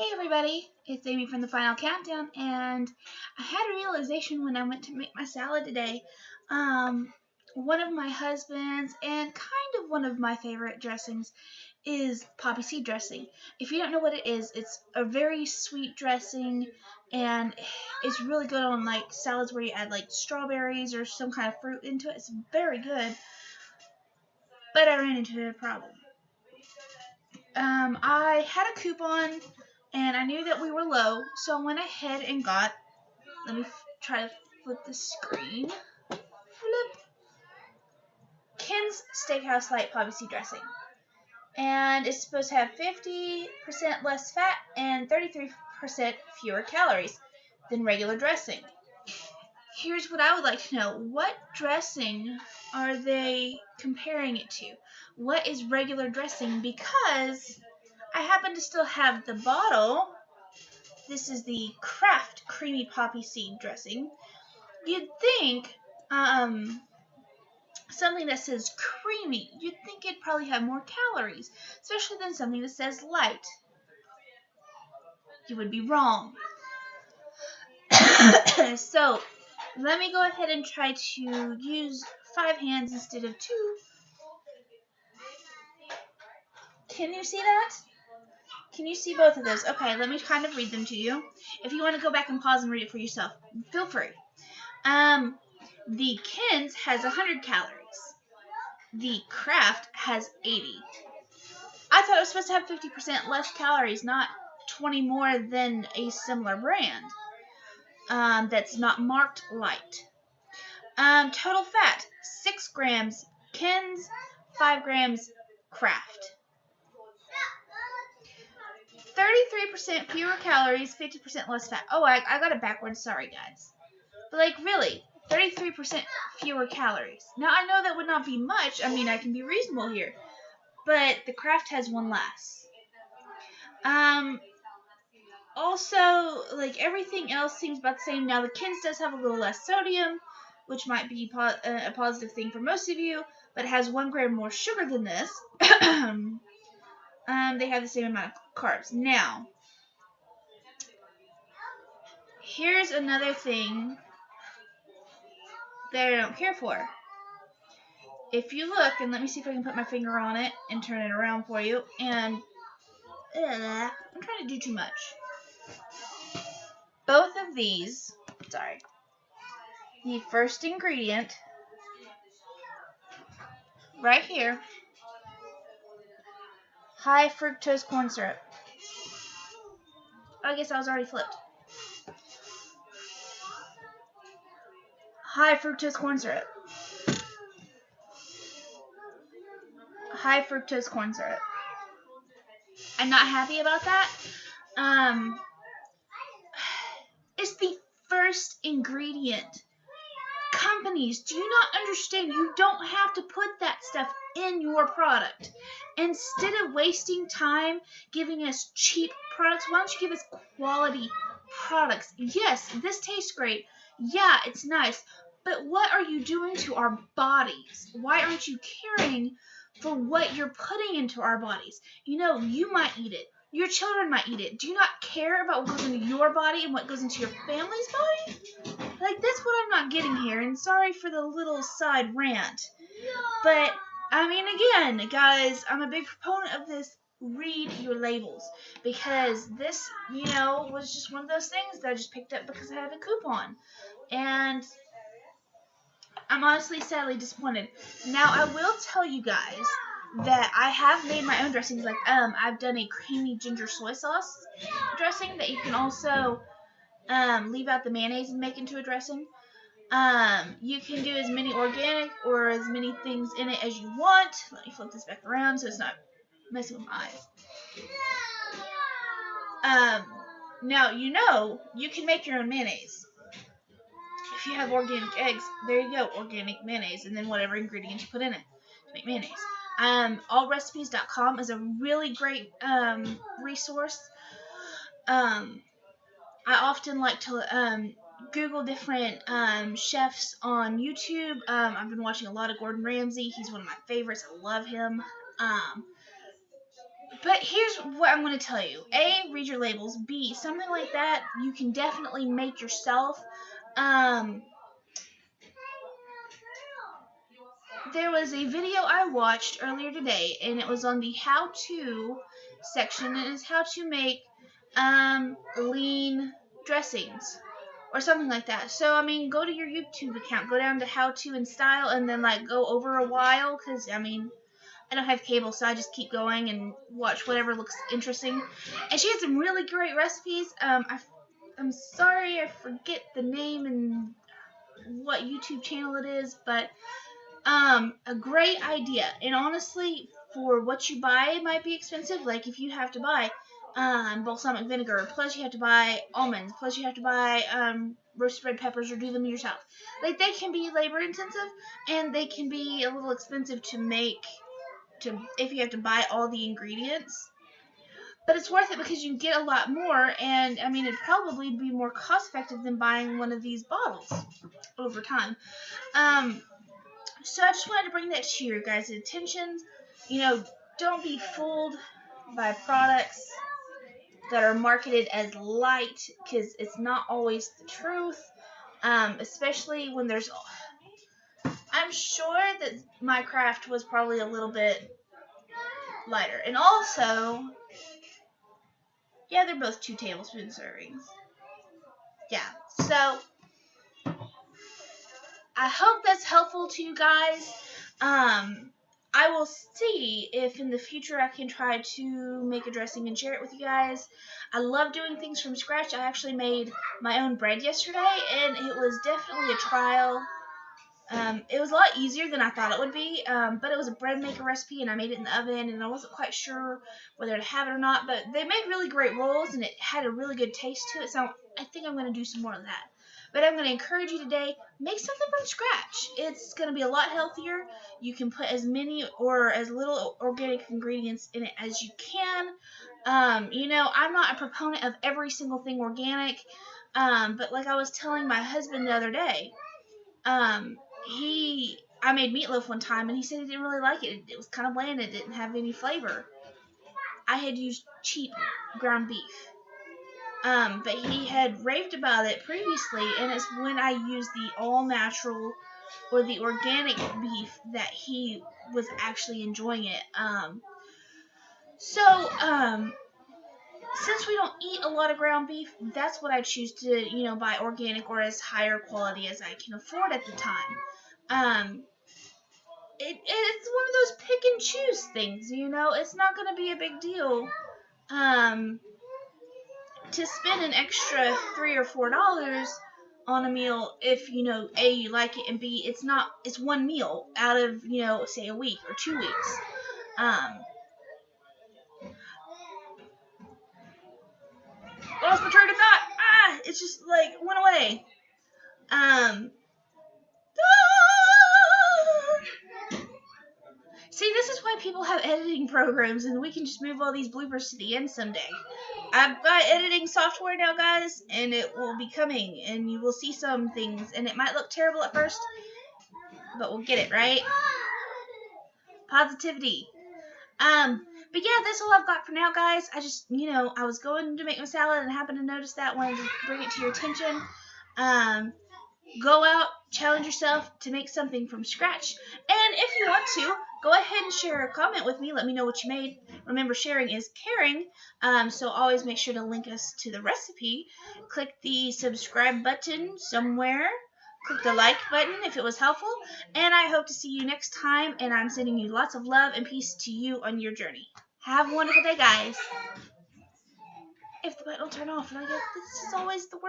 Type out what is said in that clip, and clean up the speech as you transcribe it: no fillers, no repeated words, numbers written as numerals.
Hey everybody, it's Amy from the Final Countdown, and I had a realization when I went to make my salad today. One of my husband's and kind of one of my favorite dressings is poppy seed dressing. If you don't know what it is, it's a very sweet dressing, and it's really good on like salads where you add like strawberries or some kind of fruit into it. It's very good, but I ran into a problem. I had a coupon and I knew that we were low, so I went ahead and got, let me try to flip the screen, flip, Ken's Steakhouse Lite Poppy Seed Dressing. And it's supposed to have 50% less fat and 33% fewer calories than regular dressing. Here's what I would like to know. What dressing are they comparing it to? What is regular dressing? Because I happen to still have the bottle. This is the Kraft Creamy Poppy Seed Dressing. You'd think something that says creamy, you'd think it'd probably have more calories, especially than something that says light. You would be wrong. So, let me go ahead and try to use 5 hands instead of 2. Can you see that? Can you see both of those? Okay, let me kind of read them to you. If you want to go back and pause and read it for yourself, feel free. The Ken's has 100 calories. The Kraft has 80. I thought it was supposed to have 50% less calories, not 20 more than a similar brand. That's not marked light. Total fat, 6 grams Ken's, 5 grams Kraft. 33% fewer calories, 50% less fat. Oh, I got it backwards. Sorry, guys. But, like, really, 33% fewer calories. Now, I know that would not be much. I mean, I can be reasonable here. But the Kraft has one less. Also, like, everything else seems about the same. Now, the Ken's does have a little less sodium, which might be a positive thing for most of you, but it has 1 gram more sugar than this. They have the same amount of carbs. Now, here's another thing that I don't care for. If you look, and let me see if I can put my finger on it and turn it around for you, and I'm trying to do too much. Both of these, the first ingredient, right here, high fructose corn syrup. I guess I was already flipped. High fructose corn syrup. High fructose corn syrup. I'm not happy about that. It's the first ingredient. Companies, do you not understand? You don't have to put that stuff in your product. Instead of wasting time giving us cheap products, why don't you give us quality products? Yes, this tastes great. Yeah, it's nice. But what are you doing to our bodies? Why aren't you caring for what you're putting into our bodies? You know, you might eat it. Your children might eat it. Do you not care about what goes into your body and what goes into your family's body? Like, that's what I'm not getting here, and sorry for the little side rant. But, I mean, again, guys, I'm a big proponent of this. Read your labels, because this, was just one of those things that I just picked up because I had a coupon. And I'm honestly sadly disappointed. Now, I will tell you guys that I have made my own dressings. Like, I've done a creamy ginger soy sauce dressing that you can also leave out the mayonnaise and make into a dressing. You can do as many organic or as many things in it as you want. Let me flip this back around so it's not messing with my eyes. Now, you can make your own mayonnaise. If you have organic eggs, there you go, organic mayonnaise, and then whatever ingredients you put in it to make mayonnaise. Allrecipes.com is a really great resource. I often like to Google different chefs on YouTube. I've been watching a lot of Gordon Ramsay. He's one of my favorites. I love him. But here's what I'm going to tell you. A, read your labels. B, something like that you can definitely make yourself. There was a video I watched earlier today, and it was on the how-to section, and it's how to make lean dressings or something like that. So, I mean, go to your YouTube account, go down to how-to and style, and then, like, go over a while, because, I mean, I don't have cable, so I just keep going and watch whatever looks interesting. And she has some really great recipes. I'm sorry I forget the name and what YouTube channel it is, but a great idea. And honestly, for what you buy, it might be expensive. Like if you have to buy balsamic vinegar, plus you have to buy almonds, plus you have to buy roasted red peppers or do them yourself. Like they can be labor intensive, and they can be a little expensive to make if you have to buy all the ingredients. But it's worth it because you get a lot more, and I mean it'd probably be more cost effective than buying one of these bottles over time. So I just wanted to bring that to your guys' attention. You know, don't be fooled by products that are marketed as light, because it's not always the truth. Especially when there's, I'm sure that my Kraft was probably a little bit lighter. And also, yeah, they're both 2 tablespoon servings. Yeah, so I hope that's helpful to you guys. I will see if in the future I can try to make a dressing and share it with you guys. I love doing things from scratch. I actually made my own bread yesterday, and it was definitely a trial. It was a lot easier than I thought it would be, but it was a bread maker recipe, and I made it in the oven, and I wasn't quite sure whether to have it or not, but they made really great rolls, and it had a really good taste to it, so I think I'm going to do some more of that. But I'm going to encourage you today, make something from scratch. It's going to be a lot healthier. You can put as many or as little organic ingredients in it as you can. You know, I'm not a proponent of every single thing organic, but like I was telling my husband the other day, I made meatloaf one time, and he said he didn't really like it. It was kind of bland. It didn't have any flavor. I had used cheap ground beef. But he had raved about it previously, and it's when I used the all-natural or the organic beef that he was actually enjoying it. Since we don't eat a lot of ground beef, that's what I choose to, you know, buy organic or as higher quality as I can afford at the time. It's one of those pick and choose things, you know. It's not going to be a big deal. To spend an extra $3 or $4 on a meal if, you know, A, you like it, and B, it's one meal out of, you know, say a week or 2 weeks. Lost my train of thought. It's just like went away. See, this is why people have editing programs, and we can just move all these bloopers to the end someday. I've got editing software now, guys, and it will be coming, and you will see some things, and it might look terrible at first, but we'll get it, right? Positivity. But yeah, that's all I've got for now, guys. I just, you know, I was going to make my salad and happened to notice that, wanted to bring it to your attention. Go out, challenge yourself to make something from scratch, and if you want to, go ahead and share a comment with me. Let me know what you made. Remember, sharing is caring, so always make sure to link us to the recipe. Click the subscribe button somewhere. Click the like button if it was helpful, and I hope to see you next time, and I'm sending you lots of love and peace to you on your journey. Have a wonderful day, guys. If the button will turn off, this is always the worst.